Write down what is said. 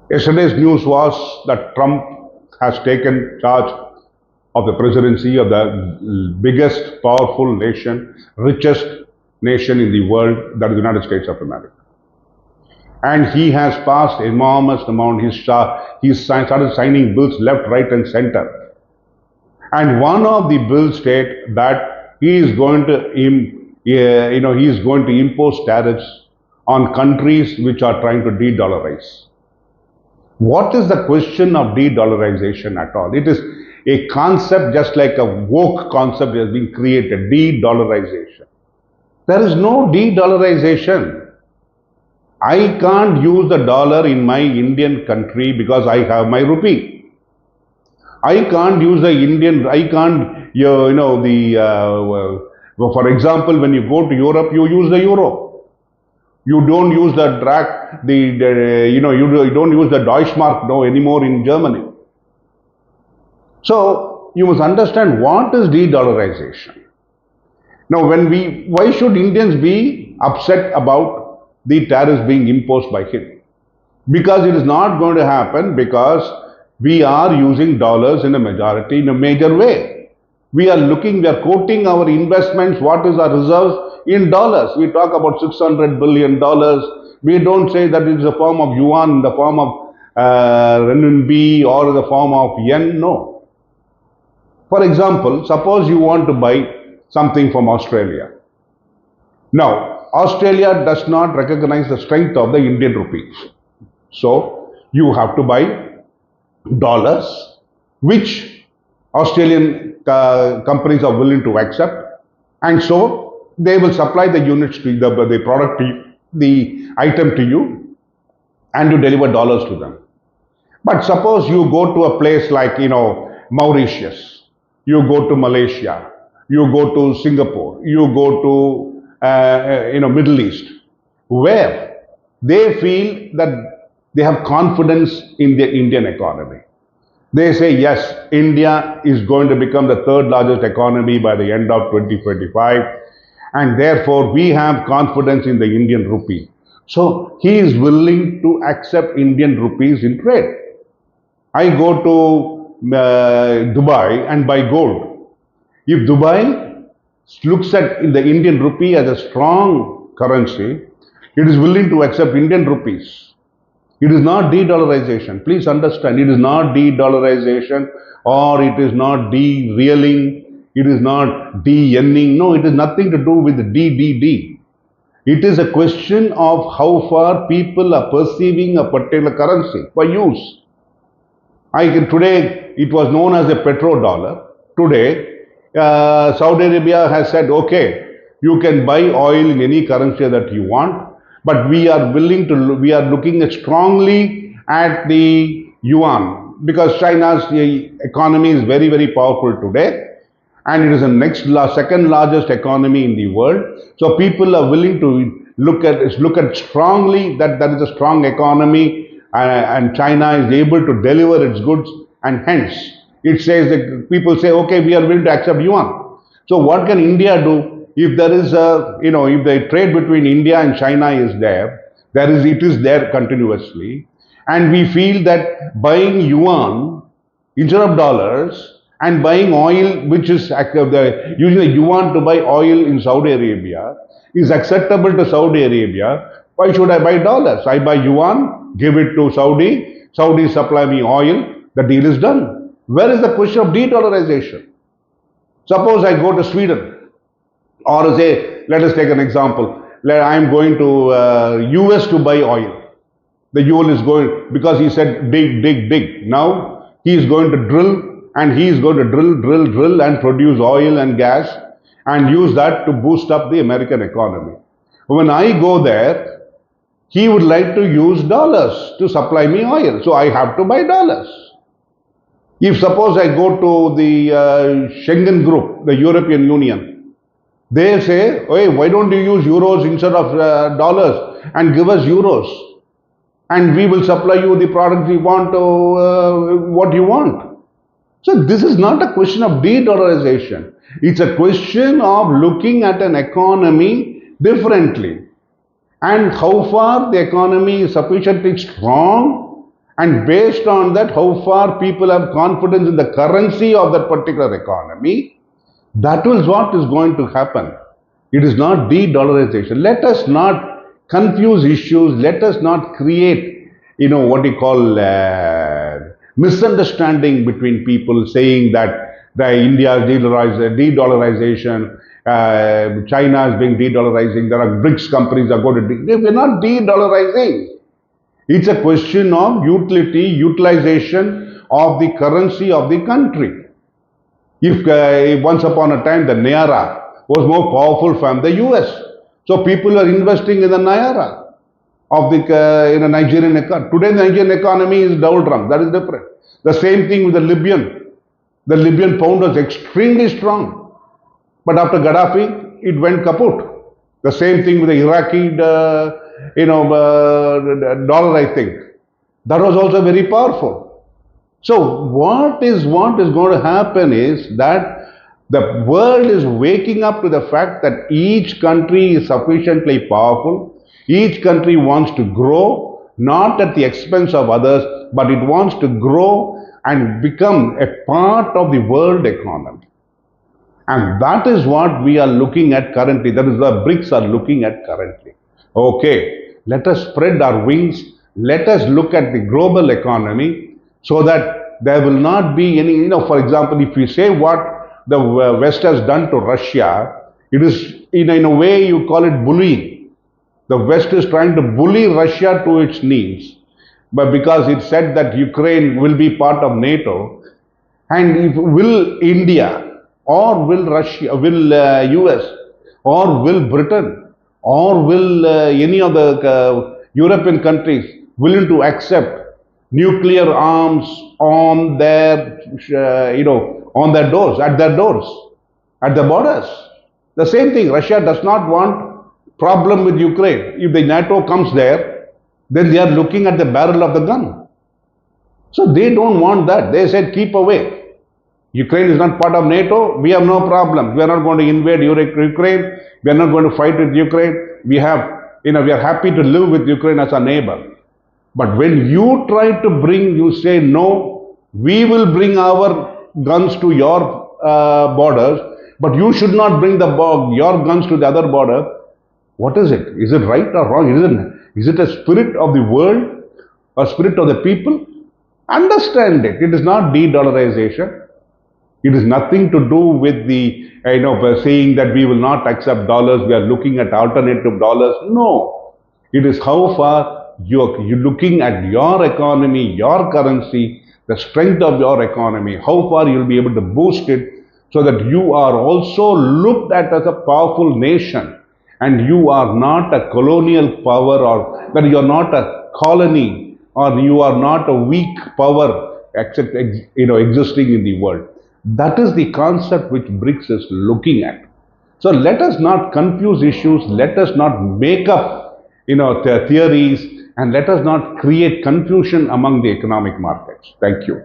Yesterday's news was that Trump has taken charge of the presidency of the biggest, powerful nation, richest nation in the world, that is the United States of America. And he has passed enormous amount. He started signing bills left, right, and center. And one of the bills state that he is going to, he is going to impose tariffs on countries which are trying to de-dollarize. What is the question of de-dollarization at all? It is a concept, just like a woke concept has been created, de-dollarization. There is no de-dollarization. I can't use the dollar in my Indian country because I have my rupee. I can't use the Indian, I can't, for example, when you go to Europe, you use the euro. You don't use the you don't use the Deutschmark no anymore in Germany. So you must understand what is de-dollarization. Now, why should Indians be upset about the tariffs being imposed by him? Because it is not going to happen, because we are using dollars in a major way. We are quoting our investments, what is our reserves, in dollars. We talk about $600 billion. We don't say that it is a form of yuan, in the form of renminbi, or in the form of yen. No. For example, suppose you want to buy something from Australia. Now, Australia does not recognize the strength of the Indian rupees. So, you have to buy dollars, which Australian companies are willing to accept, and so they will supply the units to the product to you, the item to you, and you deliver dollars to them. But suppose you go to a place like Mauritius, you go to Malaysia, you go to Singapore, you go to Middle East, where they feel that they have confidence in the Indian economy. They say, yes, India is going to become the third largest economy by the end of 2025, and therefore we have confidence in the Indian rupee. So he is willing to accept Indian rupees in trade. I go to Dubai and buy gold. If Dubai looks at the Indian rupee as a strong currency, it is willing to accept Indian rupees. It is not de-dollarization. Please understand, it is not de-dollarization, or it is not de-reeling, it is not de-yenning. No, it has nothing to do with DDD. It is a question of how far people are perceiving a particular currency for use. Today, it was known as a petrodollar. Today, Saudi Arabia has said, okay, you can buy oil in any currency that you want, but we are looking at strongly at the yuan, because China's economy is very, very powerful today, and it is the second largest economy in the world. So people are willing to look at strongly that is a strong economy, and China is able to deliver its goods, and hence it says that people say, okay, we are willing to accept yuan. So what can India do? If there is if the trade between India and China is there, it is there continuously, and we feel that buying yuan instead of dollars and buying oil, which is using the yuan to buy oil in Saudi Arabia, is acceptable to Saudi Arabia. Why should I buy dollars? I buy yuan, give it to Saudi, Saudi supply me oil, the deal is done. Where is the question of de-dollarization? Suppose I go to Sweden, or say, let us take an example. I am going to US to buy oil. The UN is going, because he said dig, dig, dig. Now he is going to drill, and he is going to drill and produce oil and gas and use that to boost up the American economy. When I go there, he would like to use dollars to supply me oil. So I have to buy dollars. If suppose I go to the Schengen group, the European Union, they say, hey, why don't you use euros instead of dollars, and give us euros, and we will supply you the product you want, what you want. So this is not a question of de-dollarization. It's a question of looking at an economy differently, and how far the economy is sufficiently strong and based on that, how far people have confidence in the currency of that particular economy, that is what is going to happen. It is not de-dollarization. Let us not confuse issues. Let us not create, what you call misunderstanding between people, saying that the India is de-dollarization, China is being de-dollarizing, there are BRICS companies are going to we're not de-dollarizing. It's a question of utilization of the currency of the country. If once upon a time the Naira was more powerful from the US, so people are investing in the Naira of the in a Nigerian economy. Today the Nigerian economy is doldrum. That is different. The same thing with the Libyan. The Libyan pound was extremely strong, but after Gaddafi, it went kaput. The same thing with the Iraqi, dollar. I think that was also very powerful. So what is going to happen is that the world is waking up to the fact that each country is sufficiently powerful. Each country wants to grow, not at the expense of others, but it wants to grow and become a part of the world economy. And that is what we are looking at currently. That is what BRICS are looking at currently. Okay, let us spread our wings. Let us look at the global economy so that there will not be any, for example, if we say what the West has done to Russia, it is in a way you call it bullying. The West is trying to bully Russia to its knees, but because it said that Ukraine will be part of NATO, and will India or will Russia, will US or will Britain or will any of the European countries willing to accept nuclear arms on their, on their doors, at their doors, at the borders? The same thing, Russia does not want problem with Ukraine. If the NATO comes there, then they are looking at the barrel of the gun. So they don't want that. They said, keep away. Ukraine is not part of NATO. We have no problem. We are not going to invade Ukraine. We are not going to fight with Ukraine. We are happy to live with Ukraine as a neighbor. But when you try to you say, no, we will bring our guns to your borders, but you should not bring your guns to the other border. What is it? Is it right or wrong? Is it a spirit of the world, a spirit of the people? Understand it. It is not de-dollarization. It is nothing to do with the, saying that we will not accept dollars. We are looking at alternative dollars. No. It is how far you're looking at your economy, your currency, the strength of your economy, how far you'll be able to boost it so that you are also looked at as a powerful nation. And you are not a colonial power, or that you are not a colony, or you are not a weak power except existing in the world. That is the concept which BRICS is looking at. So let us not confuse issues. Let us not make up theories, and let us not create confusion among the economic markets. Thank you.